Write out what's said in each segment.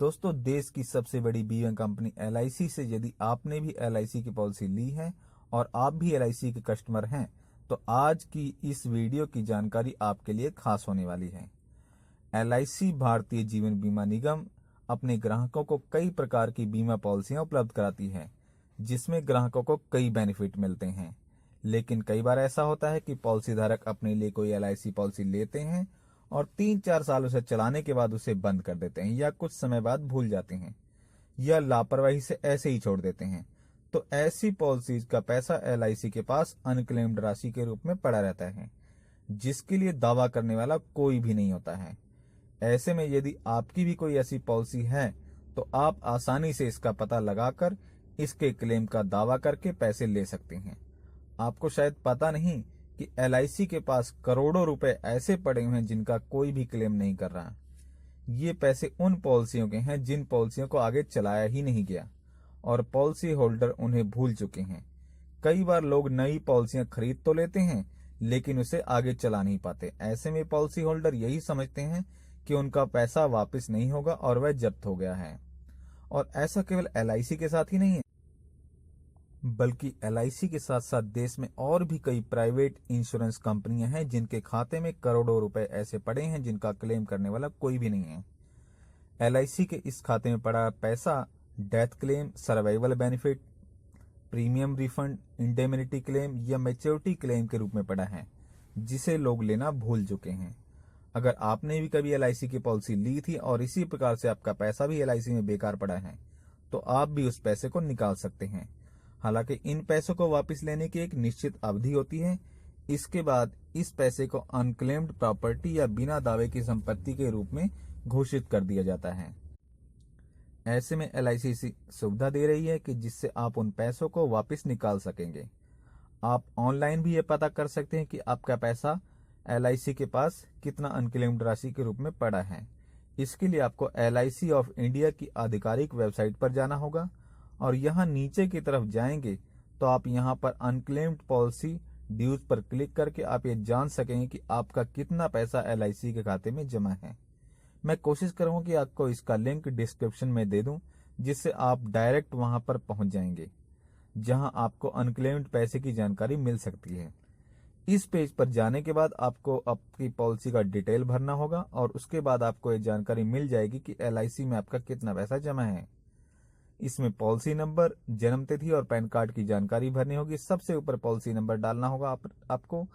दोस्तों, देश की सबसे बड़ी बीमा कंपनी LIC से यदि आपने भी LIC की पॉलिसी ली है और आप भी LIC के कस्टमर हैं, तो आज की इस वीडियो की जानकारी आपके लिए खास होने वाली है। LIC भारतीय जीवन बीमा निगम अपने ग्राहकों को कई प्रकार की बीमा पॉलिसियां उपलब्ध कराती है, जिसमें ग्राहकों को कई बेनिफिट मिलते हैं। लेकिन कई बार ऐसा होता है कि पॉलिसी धारक अपने लिए कोई LIC पॉलिसी लेते हैं और 3-4 साल उसे चलाने के बाद उसे बंद कर देते हैं या कुछ समय बाद भूल जाते हैं या लापरवाही से ऐसे ही छोड़ देते हैं। तो ऐसी पॉलिसीज का पैसा LIC के पास अनक्लेम्ड राशि के रूप में पड़ा रहता है, जिसके लिए दावा करने वाला कोई भी नहीं होता है। ऐसे में यदि आपकी भी कोई ऐसी पॉलिसी है, तो आप आसानी से इसका पता लगाकर इसके क्लेम का दावा करके पैसे ले सकते हैं। आपको शायद पता नहीं कि LIC के पास करोड़ों रुपए ऐसे पड़े हुए हैं जिनका कोई भी क्लेम नहीं कर रहा। ये पैसे उन पॉलिसियों के हैं जिन पॉलिसियों को आगे चलाया ही नहीं गया और पॉलिसी होल्डर उन्हें भूल चुके हैं। कई बार लोग नई पॉलिसियां खरीद तो लेते हैं, लेकिन उसे आगे चला नहीं पाते। ऐसे में पॉलिसी होल्डर यही समझते हैं कि उनका पैसा वापस नहीं होगा और वह जब्त हो गया है। और ऐसा केवल LIC के साथ ही नहीं है, बल्कि LIC के साथ साथ देश में और भी कई प्राइवेट इंश्योरेंस कंपनियां हैं जिनके खाते में करोड़ों रुपए ऐसे पड़े हैं जिनका क्लेम करने वाला कोई भी नहीं है। LIC के इस खाते में पड़ा पैसा death claim, survival benefit, premium refund, indemnity claim या मैच्योरिटी क्लेम के रूप में पड़ा है, जिसे लोग लेना भूल चुके हैं। अगर आपने भी कभी LIC की पॉलिसी ली थी और इसी प्रकार से आपका पैसा भी LIC में बेकार पड़ा है, तो आप भी उस पैसे को निकाल सकते हैं। हालांकि इन पैसों को वापस लेने की एक निश्चित अवधि होती है। इसके बाद इस पैसे को अनक्लेम्ड प्रॉपर्टी या बिना दावे की संपत्ति के रूप में घोषित कर दिया जाता है। ऐसे में LIC सुविधा दे रही है कि जिससे आप उन पैसों को वापस निकाल सकेंगे। आप ऑनलाइन भी ये पता कर सकते हैं कि आपका पैसा LIC के पास कितना अनक्लेम्ड राशि के रूप में पड़ा है। इसके लिए आपको LIC ऑफ इंडिया की आधिकारिक वेबसाइट पर जाना होगा और यहाँ नीचे की तरफ जाएंगे तो आप यहाँ पर अनक्लेम्ड पॉलिसी ड्यूज पर क्लिक करके आप ये जान सकेंगे कि आपका कितना पैसा LIC के खाते में जमा है। मैं कोशिश करूंगा कि आपको इसका लिंक डिस्क्रिप्शन में दे दूं, जिससे आप डायरेक्ट वहां पर पहुंच जाएंगे, जहां आपको अनक्लेम्ड पैसे की जानकारी मिल सकती है। इस पेज पर जाने के बाद आपको आपकी पॉलिसी का डिटेल भरना होगा और उसके बाद आपको ये जानकारी मिल जाएगी कि LIC में आपका कितना पैसा जमा है। इसमें पॉलिसी नंबर, जन्म तिथि और पैन कार्ड की जानकारी भरनी होगी। सबसे ऊपर पॉलिसी नंबर डालना होगा आपको,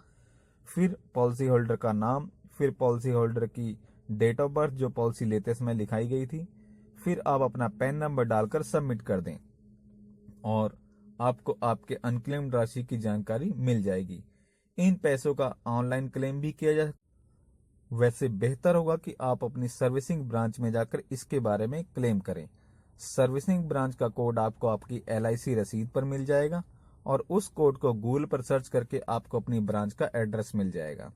फिर पॉलिसी होल्डर का नाम, फिर पॉलिसी होल्डर की डेट ऑफ बर्थ जो पॉलिसी लेते समय लिखाई गई थी, फिर आप अपना पैन नंबर डालकर सबमिट कर दें और आपको आपके अनक्लेम्ड राशि की जानकारी मिल जाएगी। इन पैसों का ऑनलाइन क्लेम भी किया जा। वैसे बेहतर होगा कि आप अपनी सर्विसिंग ब्रांच में जाकर इसके बारे में क्लेम करें। सर्विसिंग ब्रांच का कोड आपको आपकी LIC रसीद पर मिल जाएगा और उस कोड को गूगल पर सर्च करके आपको अपनी ब्रांच का एड्रेस मिल जाएगा।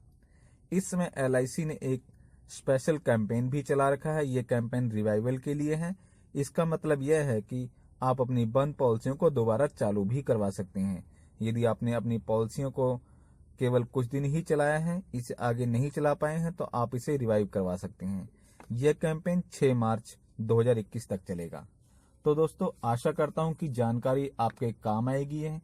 इस समय LIC ने एक स्पेशल कैंपेन भी चला रखा है। ये कैंपेन रिवाइवल के लिए है। इसका मतलब यह है कि आप अपनी बंद पॉलिसियों को दोबारा चालू भी करवा सकते हैं। यदि आपने अपनी पॉलिसियों को केवल कुछ दिन ही चलाया है, इसे आगे नहीं चला पाए हैं, तो आप इसे रिवाइव करवा सकते हैं। यह कैंपेन 6 मार्च 2021 तक चलेगा। तो दोस्तों, आशा करता हूं कि जानकारी आपके काम आएगी है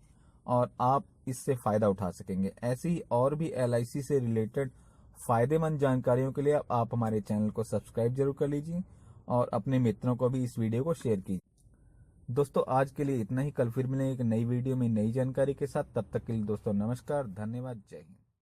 और आप इससे फायदा उठा सकेंगे। ऐसी ही और भी LIC से रिलेटेड फायदेमंद जानकारियों के लिए आप हमारे चैनल को सब्सक्राइब जरूर कर लीजिए और अपने मित्रों को भी इस वीडियो को शेयर कीजिए। दोस्तों, आज के लिए इतना ही। कल फिर मिलेंगे एक नई वीडियो में नई जानकारी के साथ। तब तक के लिए दोस्तों नमस्कार, धन्यवाद, जय हिंद।